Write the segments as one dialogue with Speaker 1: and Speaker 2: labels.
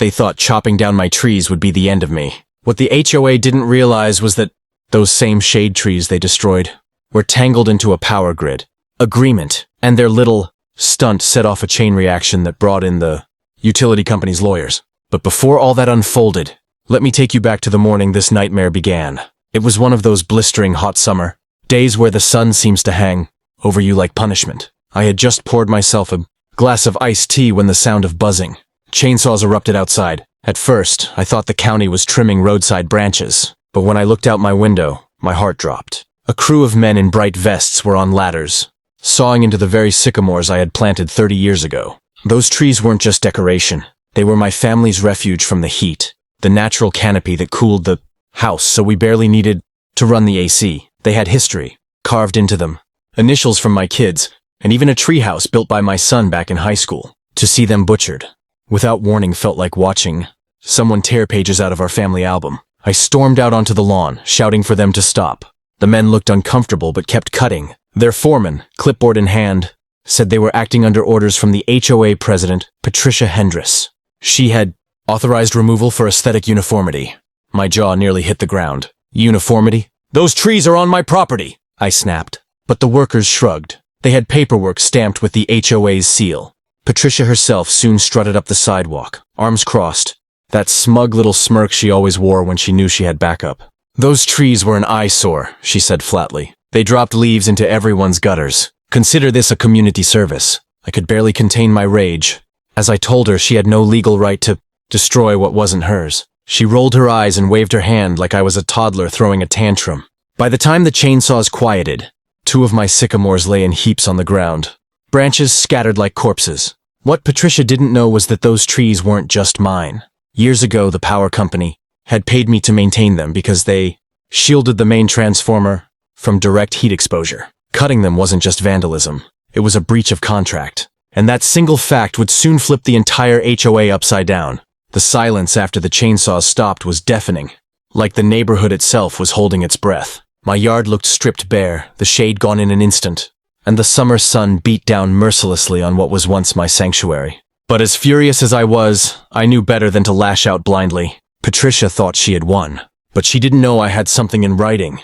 Speaker 1: they thought chopping down my trees would be the end of me. What the HOA didn't realize was that those same shade trees they destroyed were tangled into a power grid agreement, and their little stunt set off a chain reaction that brought in the utility company's lawyers. But before all that unfolded, let me take you back to the morning this nightmare began. It was one of those blistering hot summer days where the sun seems to hang over you like punishment. I had just poured myself a glass of iced tea when the sound of buzzing chainsaws erupted outside. At first, I thought the county was trimming roadside branches, but when I looked out my window, my heart dropped. A crew of men in bright vests were on ladders, sawing into the very sycamores I had planted 30 years ago. Those trees weren't just decoration. They were my family's refuge from the heat, the natural canopy that cooled the house so we barely needed to run the AC. They had history carved into them, initials from my kids, and even a treehouse built by my son back in high school. To see them butchered without warning felt like watching someone tear pages out of our family album. I stormed out onto the lawn, shouting for them to stop. The men looked uncomfortable but kept cutting. Their foreman, clipboard in hand, said they were acting under orders from the HOA president, Patricia Hendress. She had authorized removal for aesthetic uniformity. My jaw nearly hit the ground. Uniformity? Those trees are on my property, I snapped. But the workers shrugged. They had paperwork stamped with the HOA's seal. Patricia herself soon strutted up the sidewalk, arms crossed, that smug little smirk she always wore when she knew she had backup. Those trees were an eyesore, she said flatly. They dropped leaves into everyone's gutters. Consider this a community service. I could barely contain my rage, as I told her she had no legal right to destroy what wasn't hers. She rolled her eyes and waved her hand like I was a toddler throwing a tantrum. By the time the chainsaws quieted, 2 of my sycamores lay in heaps on the ground, branches scattered like corpses. What Patricia didn't know was that those trees weren't just mine. Years ago, the power company had paid me to maintain them because they shielded the main transformer from direct heat exposure. Cutting them wasn't just vandalism. It was a breach of contract. And that single fact would soon flip the entire HOA upside down. The silence after the chainsaws stopped was deafening, like the neighborhood itself was holding its breath. My yard looked stripped bare, the shade gone in an instant, and the summer sun beat down mercilessly on what was once my sanctuary. But as furious as I was, I knew better than to lash out blindly. Patricia thought she had won, but she didn't know I had something in writing.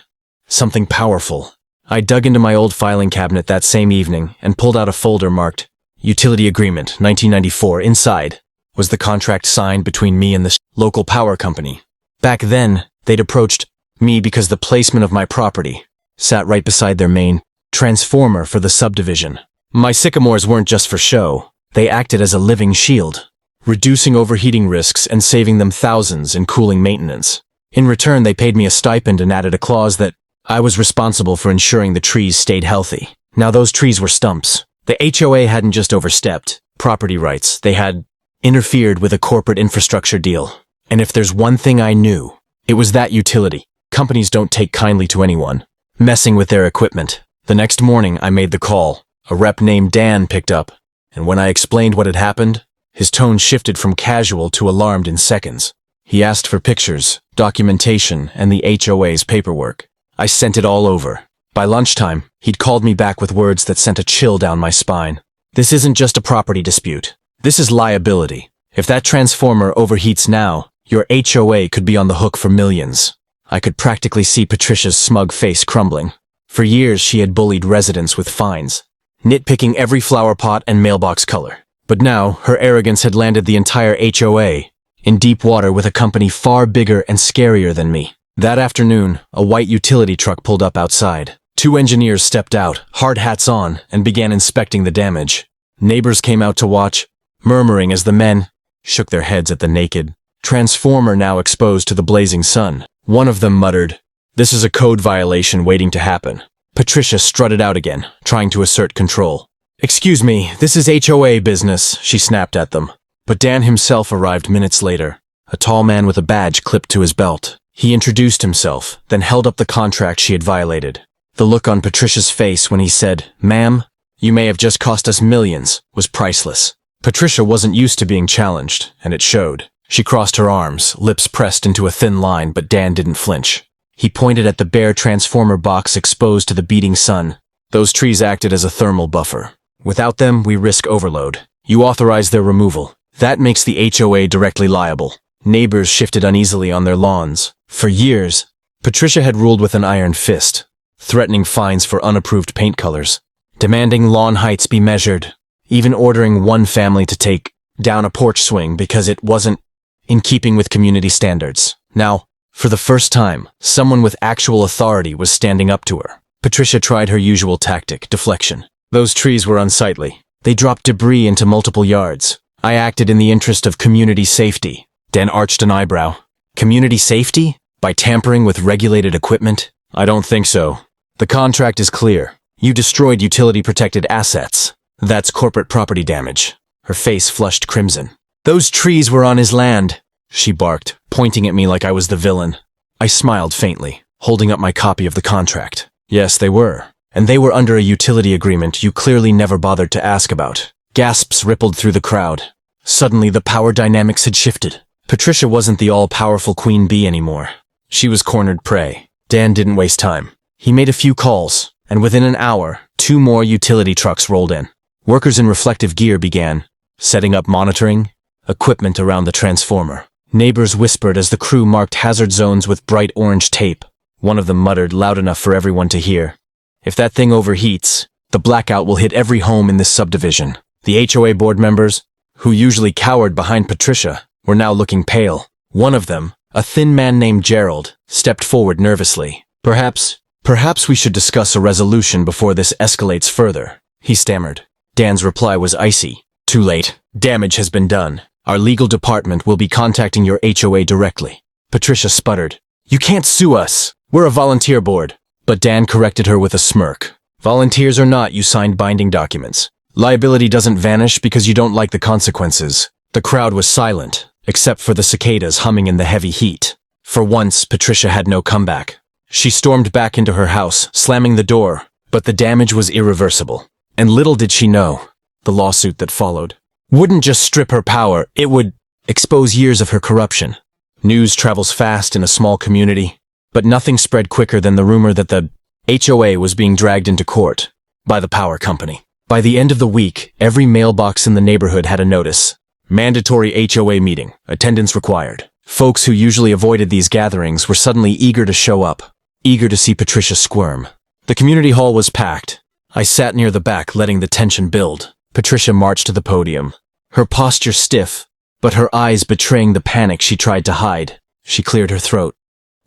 Speaker 1: Something powerful. I dug into my old filing cabinet that same evening and pulled out a folder marked Utility Agreement, 1994. Inside was the contract signed between me and the local power company. Back then, they'd approached me because the placement of my property sat right beside their main transformer for the subdivision. My sycamores weren't just for show. They acted as a living shield, reducing overheating risks and saving them thousands in cooling maintenance. In return, they paid me a stipend and added a clause that I was responsible for ensuring the trees stayed healthy. Now those trees were stumps. The HOA hadn't just overstepped property rights, they had interfered with a corporate infrastructure deal. And if there's one thing I knew, it was that utility companies don't take kindly to anyone messing with their equipment. The next morning, I made the call. A rep named Dan picked up, and when I explained what had happened, his tone shifted from casual to alarmed in seconds. He asked for pictures, documentation, and the HOA's paperwork. I sent it all over. By lunchtime, he'd called me back with words that sent a chill down my spine. This isn't just a property dispute. This is liability. If that transformer overheats now, your HOA could be on the hook for millions. I could practically see Patricia's smug face crumbling. For years, she had bullied residents with fines, nitpicking every flower pot and mailbox color. But now, her arrogance had landed the entire HOA in deep water with a company far bigger and scarier than me. That afternoon, a white utility truck pulled up outside. 2 engineers stepped out, hard hats on, and began inspecting the damage. Neighbors came out to watch, murmuring as the men shook their heads at the naked transformer now exposed to the blazing sun. One of them muttered, "This is a code violation waiting to happen." Patricia strutted out again, trying to assert control. "Excuse me, this is HOA business," she snapped at them. But Dan himself arrived minutes later, a tall man with a badge clipped to his belt. He introduced himself, then held up the contract she had violated. The look on Patricia's face when he said, "Ma'am, you may have just cost us millions," was priceless. Patricia wasn't used to being challenged, and it showed. She crossed her arms, lips pressed into a thin line, but Dan didn't flinch. He pointed at the bare transformer box exposed to the beating sun. "Those trees acted as a thermal buffer. Without them, we risk overload. You authorized their removal. That makes the HOA directly liable. Neighbors shifted uneasily on their lawns. For years, Patricia had ruled with an iron fist, threatening fines for unapproved paint colors, demanding lawn heights be measured, even ordering one family to take down a porch swing because it wasn't in keeping with community standards. Now, for the first time, someone with actual authority was standing up to her. Patricia tried her usual tactic, deflection. Those trees were unsightly. They dropped debris into multiple yards. I acted in the interest of community safety. Dan arched an eyebrow. Community safety? By tampering with regulated equipment? I don't think so. The contract is clear. You destroyed utility-protected assets. That's corporate property damage. Her face flushed crimson. Those trees were on his land, she barked, pointing at me like I was the villain. I smiled faintly, holding up my copy of the contract. Yes, they were. And they were under a utility agreement you clearly never bothered to ask about. Gasps rippled through the crowd. Suddenly, the power dynamics had shifted. Patricia wasn't the all-powerful queen bee anymore. She was cornered prey. Dan didn't waste time. He made a few calls, and within an hour, 2 more utility trucks rolled in. Workers in reflective gear began setting up monitoring equipment around the transformer. Neighbors whispered as the crew marked hazard zones with bright orange tape. One of them muttered loud enough for everyone to hear, "If that thing overheats, the blackout will hit every home in this subdivision." The HOA board members, who usually cowered behind Patricia, were now looking pale. One of them, a thin man named Gerald, stepped forward nervously. Perhaps we should discuss a resolution before this escalates further," he stammered. Dan's reply was icy. "Too late. Damage has been done. Our legal department will be contacting your HOA directly." Patricia sputtered. "You can't sue us. We're a volunteer board." But Dan corrected her with a smirk. "Volunteers or not, you signed binding documents. Liability doesn't vanish because you don't like the consequences." The crowd was silent, except for the cicadas humming in the heavy heat. For once, Patricia had no comeback. She stormed back into her house, slamming the door, but the damage was irreversible. And little did she know, the lawsuit that followed wouldn't just strip her power, it would expose years of her corruption. News travels fast in a small community, but nothing spread quicker than the rumor that the HOA was being dragged into court by the power company. By the end of the week, every mailbox in the neighborhood had a notice. Mandatory HOA meeting, attendance required. Folks who usually avoided these gatherings were suddenly eager to show up, eager to see Patricia squirm. The community hall was packed. I sat near the back, letting the tension build. Patricia marched to the podium, her posture stiff, but her eyes betraying the panic she tried to hide. She cleared her throat.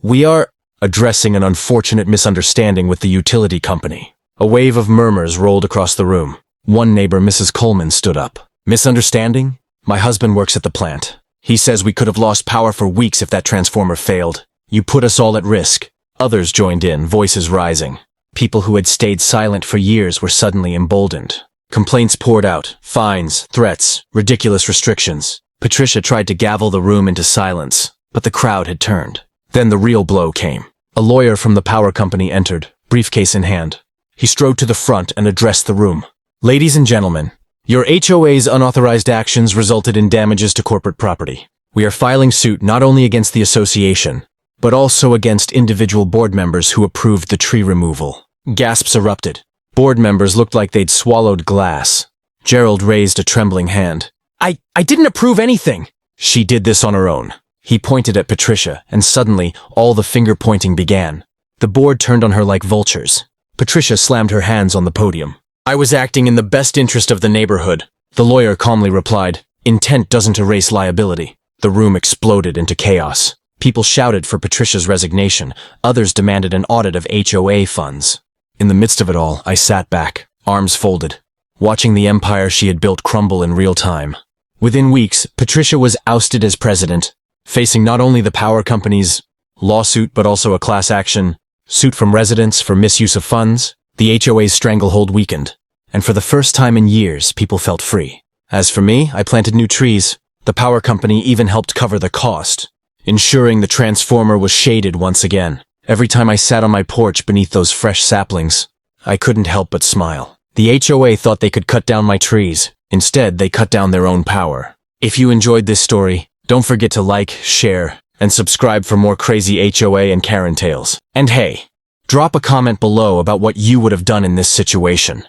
Speaker 1: "We are addressing an unfortunate misunderstanding with the utility company." A wave of murmurs rolled across the room. One neighbor, Mrs. Coleman, stood up. "Misunderstanding? My husband works at the plant. He says we could have lost power for weeks if that transformer failed. You put us all at risk." Others joined in, voices rising. People who had stayed silent for years were suddenly emboldened. Complaints poured out, fines, threats, ridiculous restrictions. Patricia tried to gavel the room into silence, but the crowd had turned. Then the real blow came. A lawyer from the power company entered, briefcase in hand. He strode to the front and addressed the room. "Ladies and gentlemen, your HOA's unauthorized actions resulted in damages to corporate property. We are filing suit not only against the association, but also against individual board members who approved the tree removal." Gasps erupted. Board members looked like they'd swallowed glass. Gerald raised a trembling hand. I didn't approve anything." "She did this on her own." He pointed at Patricia, and suddenly, all the finger-pointing began. The board turned on her like vultures. Patricia slammed her hands on the podium. "I was acting in the best interest of the neighborhood." The lawyer calmly replied, "Intent doesn't erase liability." The room exploded into chaos. People shouted for Patricia's resignation. Others demanded an audit of HOA funds. In the midst of it all, I sat back, arms folded, watching the empire she had built crumble in real time. Within weeks, Patricia was ousted as president, facing not only the power company's lawsuit but also a class action suit from residents for misuse of funds. The HOA's stranglehold weakened, and for the first time in years, people felt free. As for me, I planted new trees. The power company even helped cover the cost, ensuring the transformer was shaded once again. Every time I sat on my porch beneath those fresh saplings, I couldn't help but smile. The HOA thought they could cut down my trees. Instead, they cut down their own power. If you enjoyed this story, don't forget to like, share, and subscribe for more crazy HOA and Karen tales. And hey, drop a comment below about what you would have done in this situation.